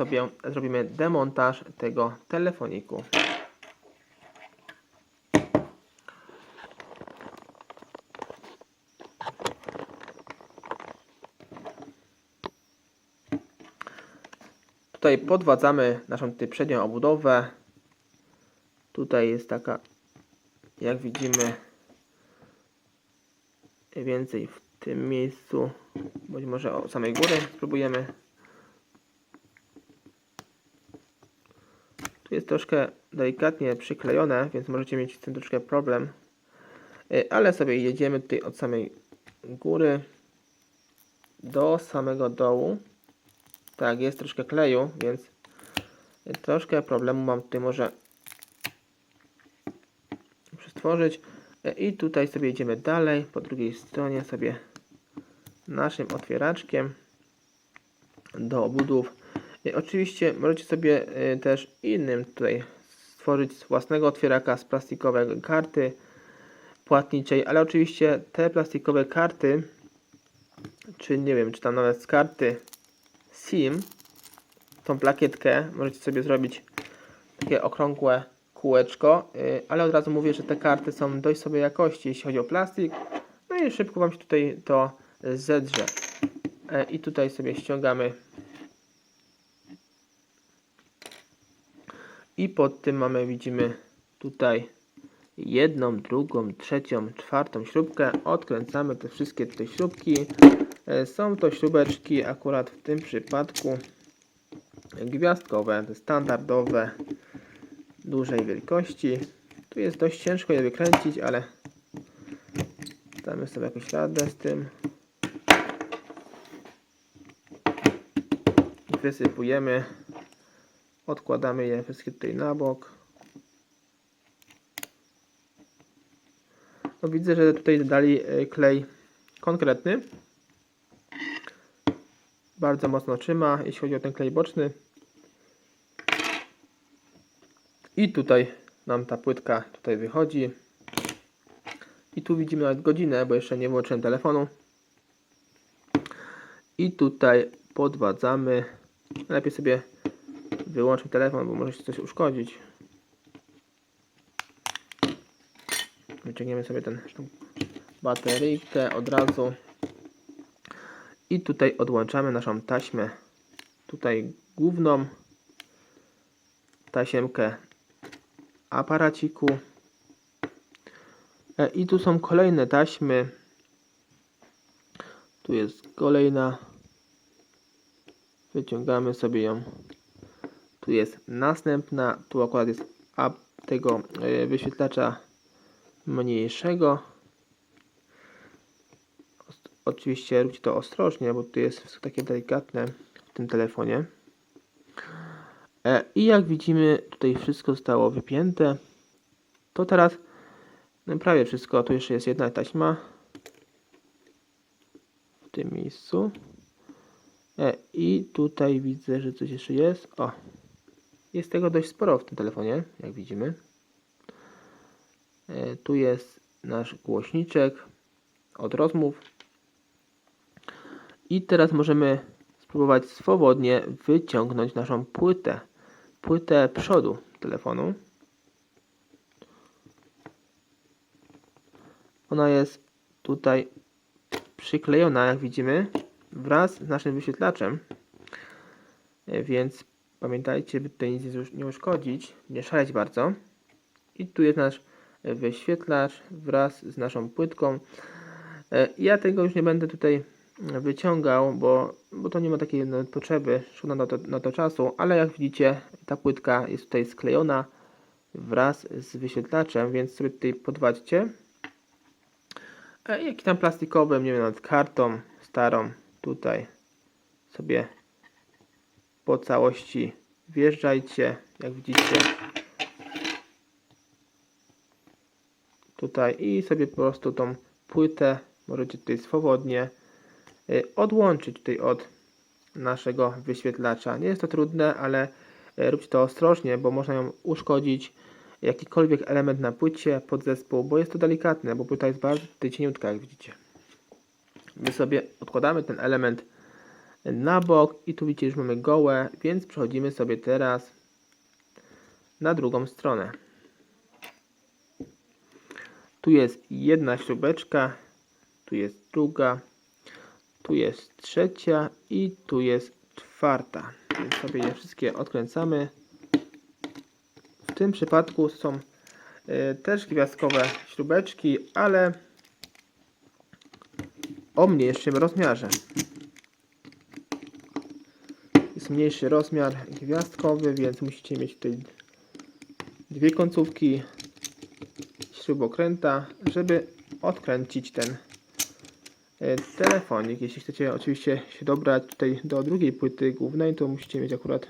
sobie zrobimy demontaż tego telefoniku. Tutaj podwadzamy naszą tutaj przednią obudowę. Tutaj jest taka, jak widzimy, mniej więcej w tym miejscu, bądź może od samej góry spróbujemy. Tu jest troszkę delikatnie przyklejone, więc możecie mieć z tym troszkę problem. Ale sobie jedziemy tutaj od samej góry do samego dołu. Tak, jest troszkę kleju, więc troszkę problemu mam tutaj może stworzyć. I tutaj sobie jedziemy dalej, po drugiej stronie sobie naszym otwieraczkiem do obudów. Oczywiście możecie sobie też innym tutaj stworzyć z własnego otwieraka z plastikowej karty płatniczej, ale oczywiście te plastikowe karty, czy nie wiem, czy tam nawet z karty SIM, tą plakietkę możecie sobie zrobić takie okrągłe kółeczko, ale od razu mówię, że te karty są dość sobie jakości, jeśli chodzi o plastik. No i szybko Wam się tutaj to zedrze. I tutaj sobie ściągamy. I pod tym widzimy tutaj jedną, drugą, trzecią, czwartą śrubkę. Odkręcamy te wszystkie tutaj śrubki. Są to śrubeczki akurat w tym przypadku gwiazdkowe, te standardowe, dużej wielkości. Tu jest dość ciężko je wykręcić, ale damy sobie jakąś radę z tym. Wysypujemy, odkładamy je wszystkie tutaj na bok. No widzę, że tutaj dali klej konkretny. Bardzo mocno trzyma, jeśli chodzi o ten klej boczny. I tutaj nam ta płytka tutaj wychodzi. I tu widzimy nawet godzinę, bo jeszcze nie włączyłem telefonu. I tutaj podwadzamy. Lepiej sobie wyłączmy telefon, bo może się coś uszkodzić. Wyciągniemy sobie tą bateryjkę od razu. I tutaj odłączamy naszą taśmę. Tutaj główną tasiemkę aparaciku. I tu są kolejne taśmy. Tu jest kolejna. Wyciągamy sobie ją. Tu jest następna. Tu akurat jest tego wyświetlacza mniejszego. Oczywiście róbcie to ostrożnie, bo tu jest wszystko takie delikatne w tym telefonie. I jak widzimy, tutaj wszystko zostało wypięte. To teraz prawie wszystko. Tu jeszcze jest jedna taśma w tym miejscu. I tutaj widzę, że coś jeszcze jest. O, jest tego dość sporo w tym telefonie, jak widzimy. Tu jest nasz głośniczek od rozmów. I teraz możemy spróbować swobodnie wyciągnąć naszą płytę przodu telefonu. Ona jest tutaj przyklejona, jak widzimy, wraz z naszym wyświetlaczem. Więc pamiętajcie, by tutaj nic nie uszkodzić, nie szaleć bardzo. I tu jest nasz wyświetlacz wraz z naszą płytką. Ja tego już nie będę tutaj wyciągał, bo to nie ma takiej potrzeby, szkoda na to czasu, ale jak widzicie, ta płytka jest tutaj sklejona wraz z wyświetlaczem, więc sobie tutaj podwadźcie. Jaki tam plastikowym, nie wiem, nad kartą starą, tutaj sobie po całości wjeżdżajcie, jak widzicie. Tutaj i sobie po prostu tą płytę możecie tutaj swobodnie odłączyć tutaj od naszego wyświetlacza. Nie jest to trudne, ale róbcie to ostrożnie, bo można ją uszkodzić, jakikolwiek element na płycie, podzespół, bo jest to delikatne, bo płyta jest bardzo tutaj cieniutka, jak widzicie. My sobie odkładamy ten element na bok i tu widzicie, już mamy gołe, więc przechodzimy sobie teraz na drugą stronę. Tu jest jedna śrubeczka, tu jest druga, tu jest trzecia i tu jest czwarta. Więc sobie je wszystkie odkręcamy. W tym przypadku są też gwiazdkowe śrubeczki, ale o mniejszym rozmiarze. Jest mniejszy rozmiar gwiazdkowy, więc musicie mieć tutaj dwie końcówki śrubokręta, żeby odkręcić ten telefonik. Jeśli chcecie oczywiście się dobrać tutaj do drugiej płyty głównej, to musicie mieć akurat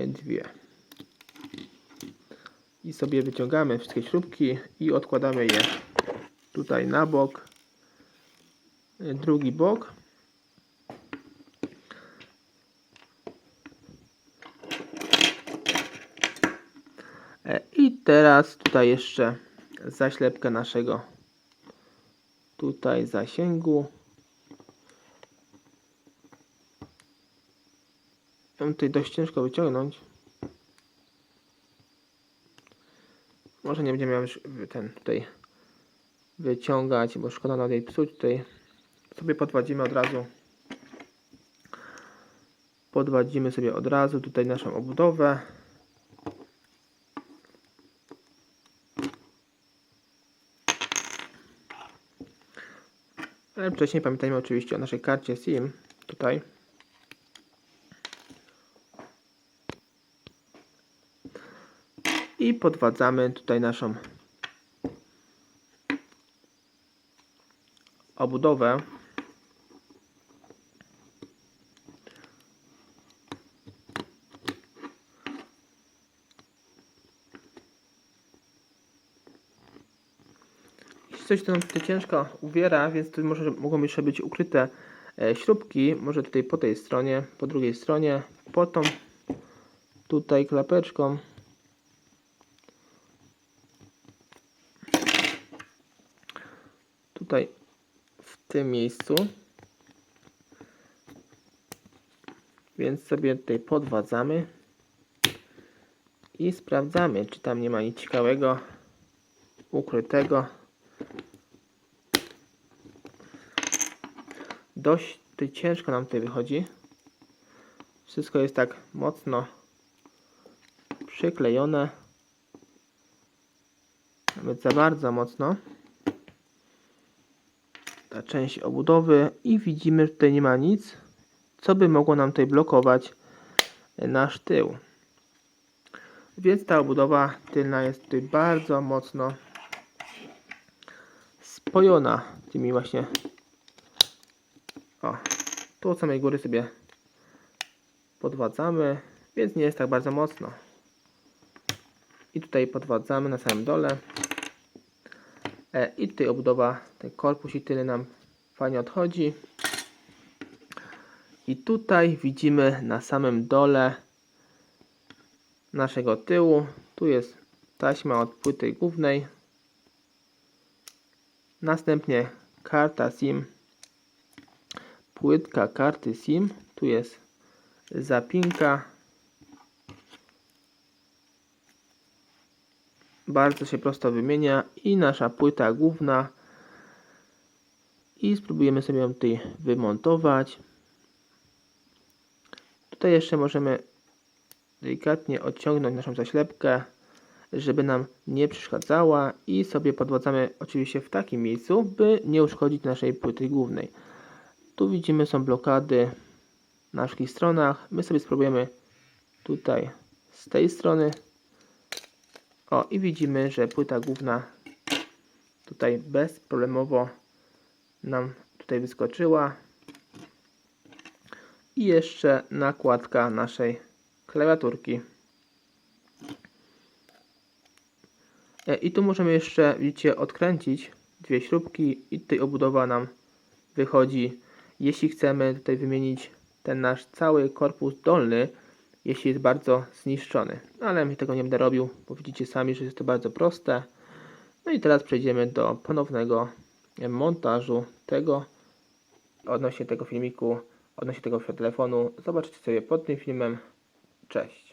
dwie. I sobie wyciągamy wszystkie śrubki i odkładamy je tutaj na bok. Drugi bok. I teraz tutaj jeszcze zaślepkę naszego tutaj zasięgu. Ją tutaj dość ciężko wyciągnąć. Może nie będziemy już ten tutaj wyciągać, bo szkoda nam jej psuć. Tutaj sobie podwadzimy od razu. Podwadzimy sobie od razu tutaj naszą obudowę. Ale wcześniej pamiętajmy oczywiście o naszej karcie SIM. Tutaj. I podwadzamy tutaj naszą obudowę. Coś to nam tutaj ciężko uwiera, więc tu mogą jeszcze być ukryte śrubki. Może tutaj po tej stronie, po drugiej stronie, po tą tutaj klapeczką. Tutaj w tym miejscu. Więc sobie tutaj podwadzamy i sprawdzamy, czy tam nie ma nic ciekawego, ukrytego. Dość tutaj ciężko nam tutaj wychodzi. Wszystko jest tak mocno przyklejone. Nawet za bardzo mocno. Ta część obudowy i widzimy, że tutaj nie ma nic, co by mogło nam tutaj blokować nasz tył. Więc ta obudowa tylna jest tutaj bardzo mocno spojona tymi właśnie. O, tu od samej góry sobie podwadzamy, więc nie jest tak bardzo mocno. I tutaj podwadzamy na samym dole. I tutaj obudowa, ten korpus i tyle nam fajnie odchodzi. I tutaj widzimy na samym dole naszego tyłu. Tu jest taśma od płyty głównej. Następnie karta SIM. Płytka karty SIM. Tu jest zapinka. Bardzo się prosto wymienia. I nasza płyta główna. I spróbujemy sobie ją tutaj wymontować. Tutaj jeszcze możemy delikatnie odciągnąć naszą zaślepkę, żeby nam nie przeszkadzała i sobie podwadzamy oczywiście w takim miejscu, by nie uszkodzić naszej płyty głównej. Tu widzimy, są blokady na wszystkich stronach. My sobie spróbujemy tutaj z tej strony. O, i widzimy, że płyta główna tutaj bezproblemowo nam tutaj wyskoczyła. I jeszcze nakładka naszej klawiaturki. I tu możemy jeszcze, widzicie, odkręcić dwie śrubki i tutaj obudowa nam wychodzi. Jeśli chcemy tutaj wymienić ten nasz cały korpus dolny, jeśli jest bardzo zniszczony. Ale mi tego nie będę robił, bo widzicie sami, że jest to bardzo proste. No i teraz przejdziemy do ponownego montażu tego odnośnie tego filmiku, odnośnie tego telefonu zobaczycie sobie pod tym filmem. Cześć.